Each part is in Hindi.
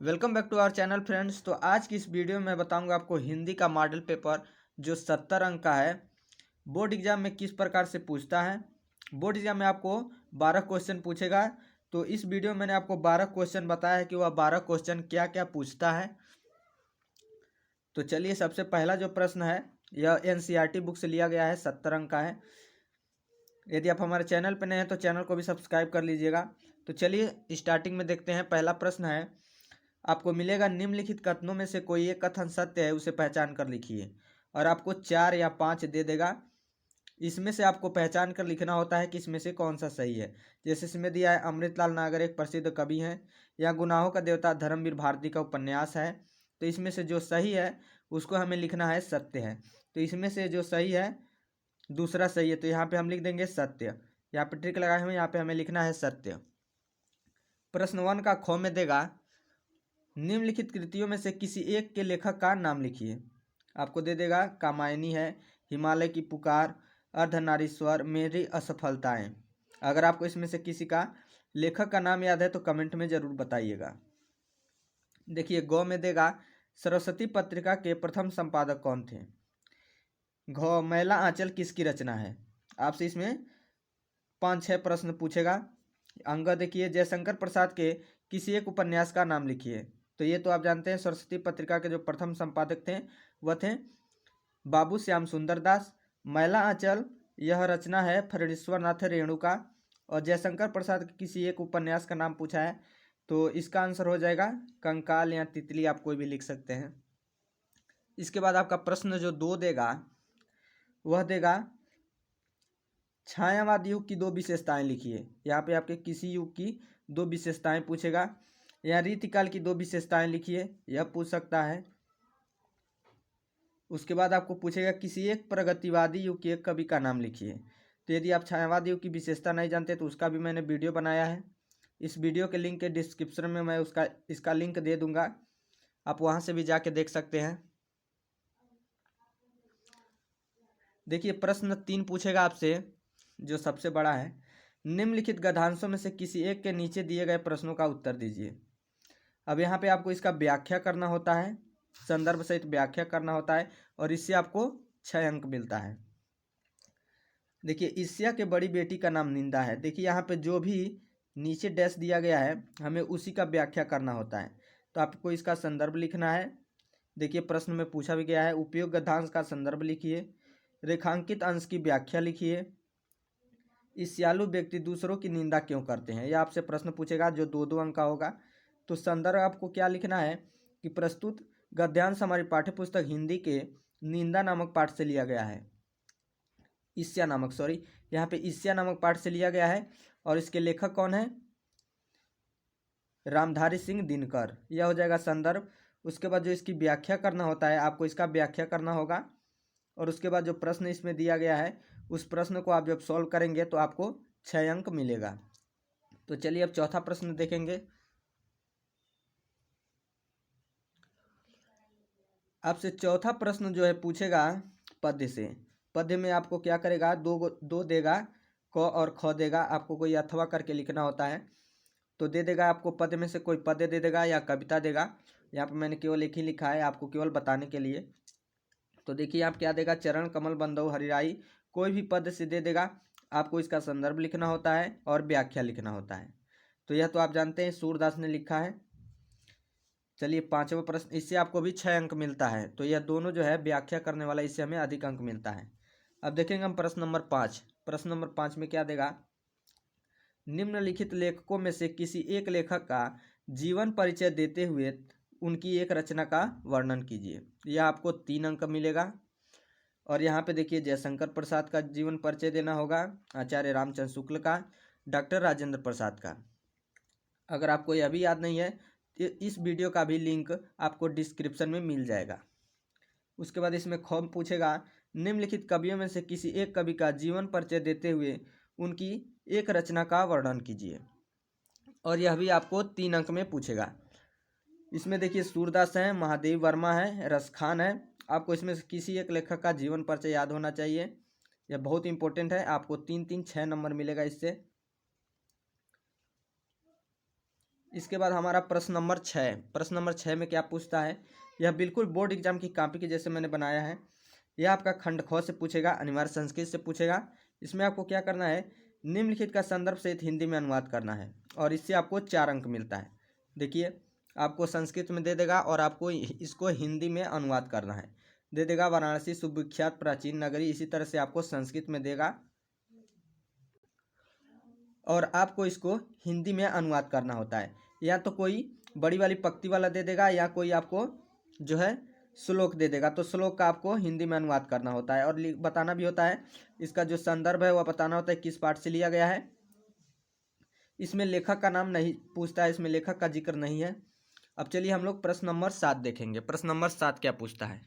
Welcome back to our channel friends. तो आज की इस वीडियो में मैं बताऊंगा आपको हिंदी का मॉडल पेपर जो 70 अंक का है बोर्ड एग्जाम में किस प्रकार से पूछता है। बोर्ड एग्जाम में आपको 12 क्वेश्चन पूछेगा। तो इस वीडियो में मैंने आपको 12 क्वेश्चन बताया है कि वह 12 क्वेश्चन क्या क्या पूछता है। तो चलिए, सबसे पहला जो प्रश्न है यह एनसीईआरटी बुक से लिया गया है, 70 अंक का है। यदि आप हमारे चैनल पर नए हैं तो चैनल को भी सब्सक्राइब कर लीजिएगा। तो चलिए स्टार्टिंग में देखते हैं। पहला प्रश्न है, आपको मिलेगा निम्नलिखित कथनों में से कोई एक कथन सत्य है, उसे पहचान कर लिखिए। और आपको 4 या 5 दे देगा। इसमें से आपको पहचान कर लिखना होता है कि इसमें से कौन सा सही है। जैसे इसमें दिया है अमृतलाल नागर एक प्रसिद्ध कवि हैं, या गुनाहों का देवता धर्मवीर भारती का उपन्यास है। तो इसमें से जो सही है उसको हमें लिखना है सत्य है। तो इसमें से जो सही है दूसरा सही है, तो यहाँ पे हम लिख देंगे सत्य। यहाँ पे ट्रिक लगाए हुए, यहाँ पे हमें लिखना है सत्य। प्रश्न 1 का ख में देगा निम्नलिखित कृतियों में से किसी एक के लेखक का नाम लिखिए। आपको दे देगा कामायनी है, हिमालय की पुकार, अर्धनारीश्वर, मेरी असफलताएं। अगर आपको इसमें से किसी का लेखक का नाम याद है तो कमेंट में जरूर बताइएगा। देखिए गौ में देगा सरस्वती पत्रिका के प्रथम संपादक कौन थे। घ मैला आंचल किसकी रचना है। आपसे इसमें 5-6 प्रश्न पूछेगा। अंग देखिए जयशंकर प्रसाद के किसी एक उपन्यास का नाम लिखिए। तो ये तो आप जानते हैं सरस्वती पत्रिका के जो प्रथम संपादक थे वह थे बाबू श्याम सुंदर दास। मैला आंचल यह रचना है फणीश्वर नाथ रेणु का। और जयशंकर प्रसाद के किसी एक उपन्यास का नाम पूछा है, तो इसका आंसर हो जाएगा कंकाल या तितली, आप कोई भी लिख सकते हैं। इसके बाद आपका प्रश्न जो 2 देगा वह देगा छायावाद युग की 2 विशेषताएं लिखिए। यहाँ पे आपके किसी युग की 2 विशेषताएं पूछेगा। या रीतिकाल की 2 विशेषताएं लिखिए, यह पूछ सकता है। उसके बाद आपको पूछेगा किसी एक प्रगतिवादी युग के एक कवि का नाम लिखिए। तो यदि आप छायावादी युग की विशेषता नहीं जानते तो उसका भी मैंने वीडियो बनाया है। इस वीडियो के लिंक के डिस्क्रिप्शन में मैं इसका लिंक दे दूंगा, आप वहां से भी जाके देख सकते हैं। देखिए प्रश्न 3 पूछेगा आपसे जो सबसे बड़ा है, निम्नलिखित गद्यांशों में से किसी एक के नीचे दिए गए प्रश्नों का उत्तर दीजिए। अब यहाँ पे आपको इसका व्याख्या करना होता है, संदर्भ सहित व्याख्या करना होता है, और इससे आपको 6 अंक मिलता है। देखिए ईर्ष्या के बड़ी बेटी का नाम निंदा है। देखिए यहाँ पे जो भी नीचे डैश दिया गया है हमें उसी का व्याख्या करना होता है। तो आपको इसका संदर्भ लिखना है। देखिए प्रश्न में पूछा भी गया है उपयोग गद्यांश का संदर्भ लिखिए, रेखांकित अंश की व्याख्या लिखिए, ईर्ष्यालु व्यक्ति दूसरों की निंदा क्यों करते हैं। यह आपसे प्रश्न पूछेगा जो 2-2 अंक का होगा। तो संदर्भ आपको क्या लिखना है कि प्रस्तुत गद्यांश हमारी पाठ्यपुस्तक हिंदी के निंदा नामक पाठ से लिया गया है। ईर्ष्या नामक यहाँ पे ईर्ष्या नामक पाठ से लिया गया है। और इसके लेखक कौन है, रामधारी सिंह दिनकर। यह हो जाएगा संदर्भ। उसके बाद जो इसकी व्याख्या करना होता है आपको इसका व्याख्या करना होगा। और उसके बाद जो प्रश्न इसमें दिया गया है उस प्रश्न को आप जब सॉल्व करेंगे तो आपको 6 अंक मिलेगा। तो चलिए अब चौथा प्रश्न देखेंगे। आपसे चौथा प्रश्न जो है पूछेगा पद्य से। पद्य में आपको क्या करेगा, दो देगा, क और ख देगा। आपको कोई अथवा करके लिखना होता है। तो दे देगा आपको पद्य में से कोई पद्य दे देगा या कविता देगा। यहाँ पर मैंने केवल एक ही लिखा है आपको केवल बताने के लिए। तो देखिए आप क्या देगा, चरण कमल बंदो हरिराई, कोई भी पद से दे देगा। आपको इसका संदर्भ लिखना होता है और व्याख्या लिखना होता है। तो यह तो आप जानते हैं सूरदास ने लिखा है। चलिए 5वां प्रश्न, इससे आपको भी 6 अंक मिलता है। तो यह दोनों जो है व्याख्या करने वाला, इससे हमें अधिक अंक मिलता है। अब देखेंगे हम प्रश्न नंबर 5। प्रश्न नंबर 5 में क्या देगा, निम्नलिखित लेखकों में से किसी एक लेखक का जीवन परिचय देते हुए उनकी एक रचना का वर्णन कीजिए। यह आपको 3 अंक मिलेगा। और यहाँ पे देखिए जयशंकर प्रसाद का जीवन परिचय देना होगा, आचार्य रामचंद्र शुक्ल का, डॉक्टर राजेंद्र प्रसाद का। अगर आपको यह भी याद नहीं है तो इस वीडियो का भी लिंक आपको डिस्क्रिप्शन में मिल जाएगा। उसके बाद इसमें ख पूछेगा निम्नलिखित कवियों में से किसी एक कवि का जीवन परिचय देते हुए उनकी एक रचना का वर्णन कीजिए। और यह भी आपको 3 अंक में पूछेगा। इसमें देखिए सूरदास है, महादेव वर्मा है, रसखान है। आपको इसमें से किसी एक लेखक का जीवन परिचय याद होना चाहिए। यह बहुत इंपॉर्टेंट है, आपको 3-3 6 नंबर मिलेगा इससे। इसके बाद हमारा प्रश्न नंबर 6। प्रश्न नंबर 6 में क्या पूछता है, यह बिल्कुल बोर्ड एग्जाम की कॉपी के जैसे मैंने बनाया है। यह आपका खंड ख से पूछेगा, अनिवार्य संस्कृत से पूछेगा। इसमें आपको क्या करना है, निम्नलिखित का संदर्भ सहित हिंदी में अनुवाद करना है और इससे आपको 4 अंक मिलता है। देखिए आपको संस्कृत में दे देगा और आपको इसको हिंदी में अनुवाद करना है। दे देगा वाराणसी सुविख्यात प्राचीन नगरी, इसी तरह से आपको संस्कृत में देगा और आपको इसको हिंदी में अनुवाद करना होता है। या तो कोई बड़ी वाली पंक्ति वाला दे देगा या कोई आपको जो है श्लोक दे देगा, तो श्लोक का आपको हिंदी में अनुवाद करना होता है और बताना भी होता है। इसका जो संदर्भ है वह बताना होता है किस पाठ से लिया गया है। इसमें लेखक का नाम नहीं पूछता है, इसमें लेखक का जिक्र नहीं है। अब चलिए हम लोग प्रश्न नंबर 7 देखेंगे। प्रश्न नंबर 7 क्या पूछता है,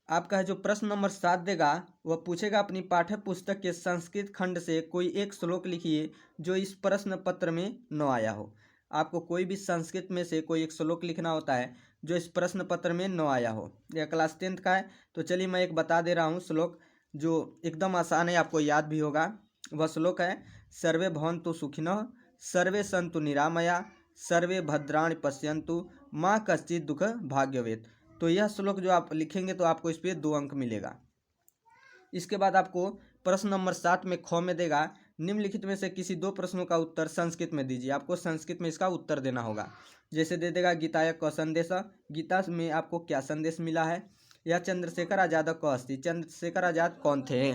आपका जो प्रश्न नंबर 7 देगा वह पूछेगा अपनी पाठ्य पुस्तक के संस्कृत खंड से कोई एक श्लोक लिखिए जो इस प्रश्न पत्र में न आया हो। आपको कोई भी संस्कृत में से कोई एक श्लोक लिखना होता है जो इस प्रश्न पत्र में न आया हो। यह क्लास 10th का है, तो चलिए मैं एक बता दे रहा हूँ श्लोक जो एकदम आसान है, आपको याद भी होगा। वह श्लोक है, सर्वे भवन्तु सुखिनः, सर्वे सन्तु निरामया, सर्वे भद्राणि पश्यन्तु, माँ कश्चित् दुःख भाग्यवेत्। तो यह श्लोक जो आप लिखेंगे तो आपको इस पर 2 अंक मिलेगा। इसके बाद आपको प्रश्न नंबर 7 में ख में देगा, निम्नलिखित में से किसी 2 प्रश्नों का उत्तर संस्कृत में दीजिए। आपको संस्कृत में इसका उत्तर देना होगा। जैसे दे देगा गीताय क संदेश, गीता में आपको क्या संदेश मिला है, या चंद्रशेखर आजाद क अस्ति, चंद्रशेखर आजाद कौन थे।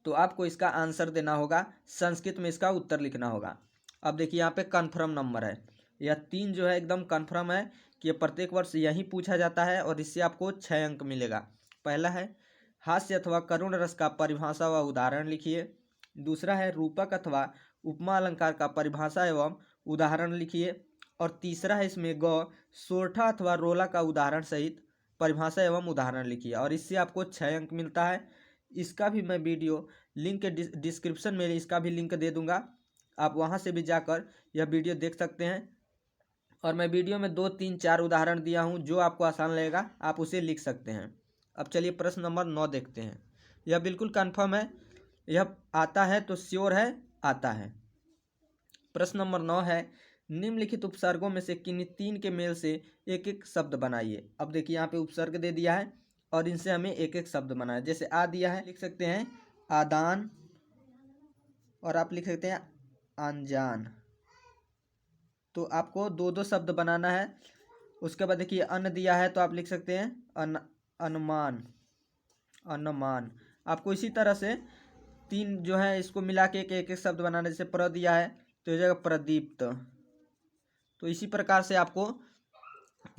तो आपको इसका आंसर देना होगा, संस्कृत में इसका उत्तर लिखना होगा। अब देखिए यहाँ पे कन्फर्म नंबर है, यह 3 जो है एकदम कन्फर्म है कि ये प्रत्येक वर्ष यही पूछा जाता है और इससे आपको 6 अंक मिलेगा। पहला है हास्य अथवा करुण रस का परिभाषा व उदाहरण लिखिए। दूसरा है रूपक अथवा उपमा अलंकार का परिभाषा एवं उदाहरण लिखिए। और तीसरा है इसमें सोरठा अथवा रोला का उदाहरण सहित परिभाषा एवं उदाहरण लिखिए और इससे आपको 6 अंक मिलता है। इसका भी मैं वीडियो लिंक डिस्क्रिप्शन में इसका भी लिंक दे दूंगा, आप वहां से भी जाकर यह वीडियो देख सकते हैं। और मैं वीडियो में 2, 3, 4 उदाहरण दिया हूं, जो आपको आसान लगेगा आप उसे लिख सकते हैं। अब चलिए प्रश्न नंबर 9 देखते हैं। यह बिल्कुल कंफर्म है, यह आता है तो श्योर है आता है। प्रश्न नंबर 9 है, निम्नलिखित उपसर्गों में से किन्हीं 3 के मेल से एक एक शब्द बनाइए। अब देखिए यहाँ पे उपसर्ग दे दिया है और इनसे हमें एक एक शब्द बनाना है। जैसे आ दिया है, लिख सकते हैं आदान और आप लिख सकते हैं अनजान। तो आपको 2-2 शब्द बनाना है। उसके बाद देखिए अन्न दिया है तो आप लिख सकते हैं अनुमान, अनुमान। आपको इसी तरह से 3 जो है इसको मिला के एक एक शब्द बनाना। जैसे प्र दिया है तो हो जाएगा प्रदीप्त। तो इसी प्रकार से आपको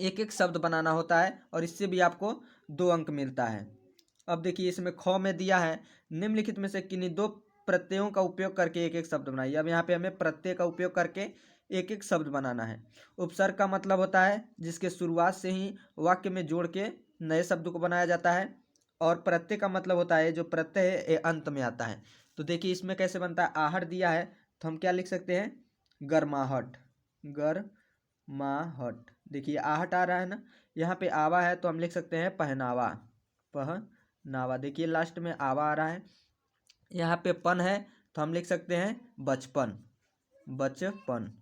एक एक शब्द बनाना होता है और इससे भी आपको 2 अंक मिलता है। अब देखिए इसमें ख में दिया है, निम्नलिखित में से किन्हीं 2 प्रत्ययों का उपयोग करके एक एक शब्द बनाइए। अब यहाँ पे हमें प्रत्यय का उपयोग करके एक एक शब्द बनाना है। उपसर्ग का मतलब होता है जिसके शुरुआत से ही वाक्य में जोड़ के नए शब्द को बनाया जाता है, और प्रत्यय का मतलब होता है जो प्रत्यय अंत में आता है। तो देखिए इसमें कैसे बनता है, आहट दिया है तो हम क्या लिख सकते हैं, गर्माहट, गर्माहट। देखिए आहट आ रहा है ना, यहाँ पे आवा है तो हम लिख सकते हैं पहनावा, पहनावा। देखिए लास्ट में आवा आ रहा है। यहाँ पे पन है तो हम लिख सकते हैं बचपन, बचपन।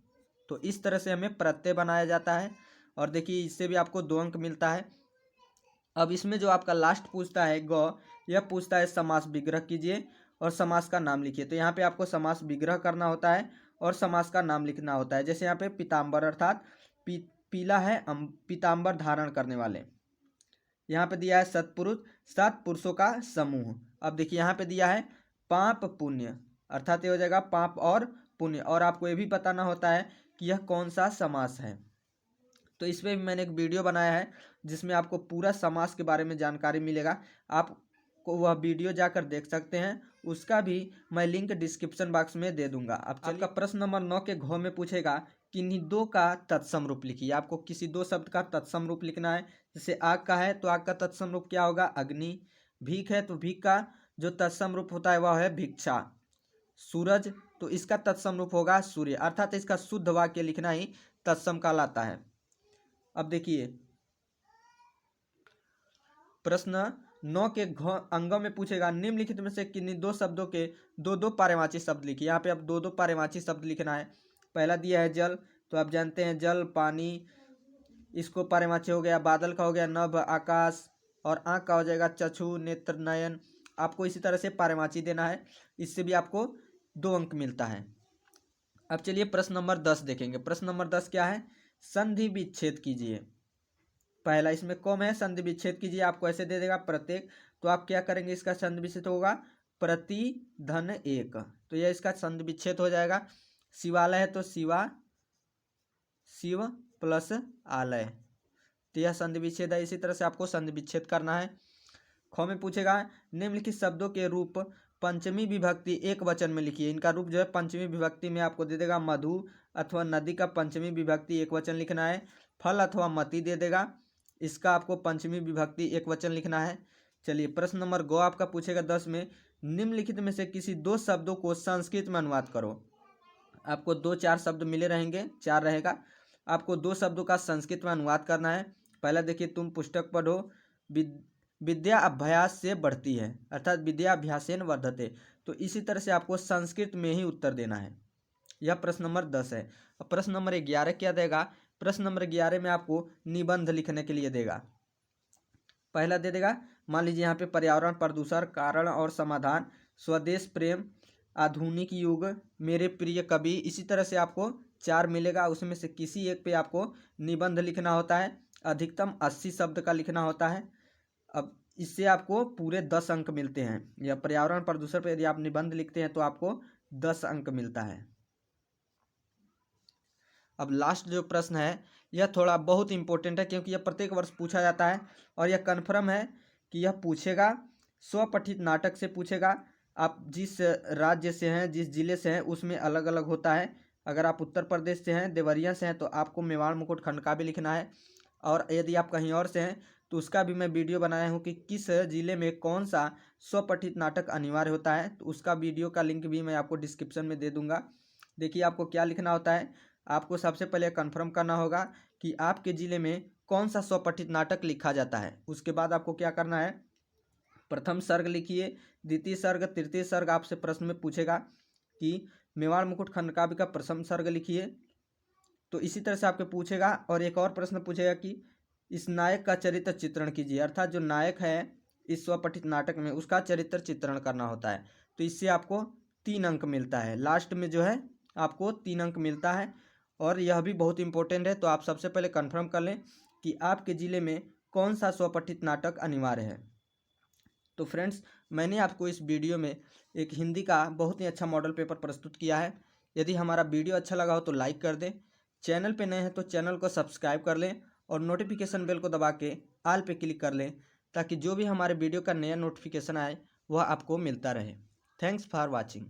तो इस तरह से हमें प्रत्यय बनाया जाता है और देखिए इससे भी आपको 2 अंक मिलता है। अब इसमें जो आपका लास्ट पूछता है यह पूछता है समास विग्रह कीजिए और समास का नाम लिखिए। तो यहाँ पे आपको समास विग्रह करना होता है और समास का नाम लिखना होता है। जैसे यहाँ पे पीताम्बर अर्थात पीला है पीताम्बर धारण करने वाले। यहाँ पे दिया है सत्पुरुष, 7 पुरुषों का समूह। अब देखिए यहाँ पे दिया है पाप पुण्य, अर्थात ये हो जाएगा पाप और पुण्य। और आपको ये भी बताना होता है कि यह कौन सा समास है। तो इस पर भी मैंने एक वीडियो बनाया है जिसमें आपको पूरा समास के बारे में जानकारी मिलेगा। आपको वह वीडियो जाकर देख सकते हैं, उसका भी मैं लिंक डिस्क्रिप्शन बॉक्स में दे दूंगा। अब आपका प्रश्न नंबर 9 के घ में पूछेगा किन्हीं 2 का तत्सम रूप लिखिए। आपको किसी 2 शब्द का तत्सम रूप लिखना है। जैसे आग का है तो आग का तत्सम रूप क्या होगा, अग्नि। भीख है तो भीख का जो तत्सम रूप होता है वह है भिक्षा। सूरज तो इसका तत्सम रूप होगा सूर्य, अर्थात इसका शुद्ध वाक्य लिखना ही तत्सम कहलाता है। अब देखिए प्रश्न 9 के अंगों में पूछेगा निम्नलिखित में से किन्हीं दो शब्दों के दो दो पारिभाषिक शब्द लिखिए। यहाँ पे आप दो दो पारिभाषिक शब्द लिखना है। पहला दिया है जल, तो आप जानते हैं जल पानी, इसको पारिभाषिक हो गया। बादल का हो गया नभ आकाश, और आँख का हो जाएगा चक्षु नेत्र नयन। आपको इसी तरह से पारिभाषिक देना है, इससे भी आपको 2 अंक मिलता है। अब चलिए प्रश्न नंबर 10 देखेंगे। प्रश्न नंबर 10 क्या है, संधि विच्छेद कीजिए। पहला इसमें कॉम है, संधि विच्छेद कीजिए। आपको ऐसे दे देगा प्रत्येक, तो आप क्या करेंगे, इसका संधि विच्छेद होगा प्रति धन 1, तो यह इसका संधि विच्छेद हो जाएगा। शिवालय है तो शिवा, शिव प्लस आलय, तो यह संधि विच्छेद है। इसी तरह से आपको संधि विच्छेद करना है। ख में पूछेगा निम्नलिखित शब्दों के रूप पंचमी विभक्ति एक वचन में लिखिए। इनका रूप जो है पंचमी विभक्ति में आपको दे देगा मधु अथवा नदी का पंचमी विभक्ति एक वचन लिखना है। फल अथवा मति दे देगा, इसका आपको पंचमी विभक्ति एक वचन लिखना है। चलिए प्रश्न नंबर गो आपका पूछेगा 10 में, निम्नलिखित में से किसी 2 शब्दों को संस्कृत में अनुवाद करो। आपको 2-4 शब्द मिले रहेंगे, 4 रहेगा। आपको 2 शब्दों का संस्कृत में अनुवाद करना है। पहला देखिए, तुम पुस्तक पढ़ो, विद्या अभ्यास से बढ़ती है, अर्थात विद्या अभ्यासेन वर्धते। तो इसी तरह से आपको संस्कृत में ही उत्तर देना है। यह प्रश्न नंबर 10 है। अब प्रश्न नंबर 11 क्या देगा, प्रश्न नंबर 11 में आपको निबंध लिखने के लिए देगा। पहला दे देगा, मान लीजिए यहाँ पे पर्यावरण प्रदूषण कारण और समाधान, स्वदेश प्रेम, आधुनिक युग, मेरे प्रिय कवि। इसी तरह से आपको 4 मिलेगा, उसमें से किसी एक पे आपको निबंध लिखना होता है। अधिकतम 80 शब्द का लिखना होता है। अब इससे आपको पूरे 10 अंक मिलते हैं। या पर्यावरण प्रदूषण पर यदि आप निबंध लिखते हैं तो आपको 10 अंक मिलता है। अब लास्ट जो प्रश्न है यह थोड़ा बहुत इंपॉर्टेंट है, क्योंकि यह प्रत्येक वर्ष पूछा जाता है और यह कन्फर्म है कि यह पूछेगा। स्वपठित नाटक से पूछेगा। आप जिस राज्य से हैं, जिस जिले से हैं, उसमें अलग अलग होता है। अगर आप उत्तर प्रदेश से हैं, देवरिया से हैं, तो आपको मेवाड़ मुकुट खंड का भी लिखना है। और यदि आप कहीं और से हैं तो उसका भी मैं वीडियो बनाया हूँ कि किस जिले में कौन सा स्वपठित नाटक अनिवार्य होता है, तो उसका वीडियो का लिंक भी मैं आपको डिस्क्रिप्शन में दे दूंगा। देखिए आपको क्या लिखना होता है, आपको सबसे पहले कंफर्म करना होगा कि आपके ज़िले में कौन सा स्वपठित नाटक लिखा जाता है। उसके बाद आपको क्या करना है, प्रथम सर्ग लिखिए, द्वितीय सर्ग, तृतीय सर्ग। आपसे प्रश्न में पूछेगा कि मेवाड़ मुकुट खंड काव्य का प्रथम सर्ग लिखिए, तो इसी तरह से आपके पूछेगा। और एक और प्रश्न पूछेगा कि इस नायक का चरित्र चित्रण कीजिए, अर्थात जो नायक है इस स्वपठित नाटक में उसका चरित्र चित्रण करना होता है। तो इससे आपको 3 अंक मिलता है। लास्ट में जो है आपको 3 अंक मिलता है। और यह भी बहुत इंपॉर्टेंट है, तो आप सबसे पहले कंफर्म कर लें कि आपके ज़िले में कौन सा स्वपठित नाटक अनिवार्य है। तो फ्रेंड्स, मैंने आपको इस वीडियो में एक हिंदी का बहुत ही अच्छा मॉडल पेपर प्रस्तुत किया है। यदि हमारा वीडियो अच्छा लगा हो तो लाइक कर दें, चैनल पे नए हैं तो चैनल को सब्सक्राइब कर लें और नोटिफिकेशन बेल को दबा के ऑल पे क्लिक कर लें, ताकि जो भी हमारे वीडियो का नया नोटिफिकेशन आए वह आपको मिलता रहे। Thanks for watching.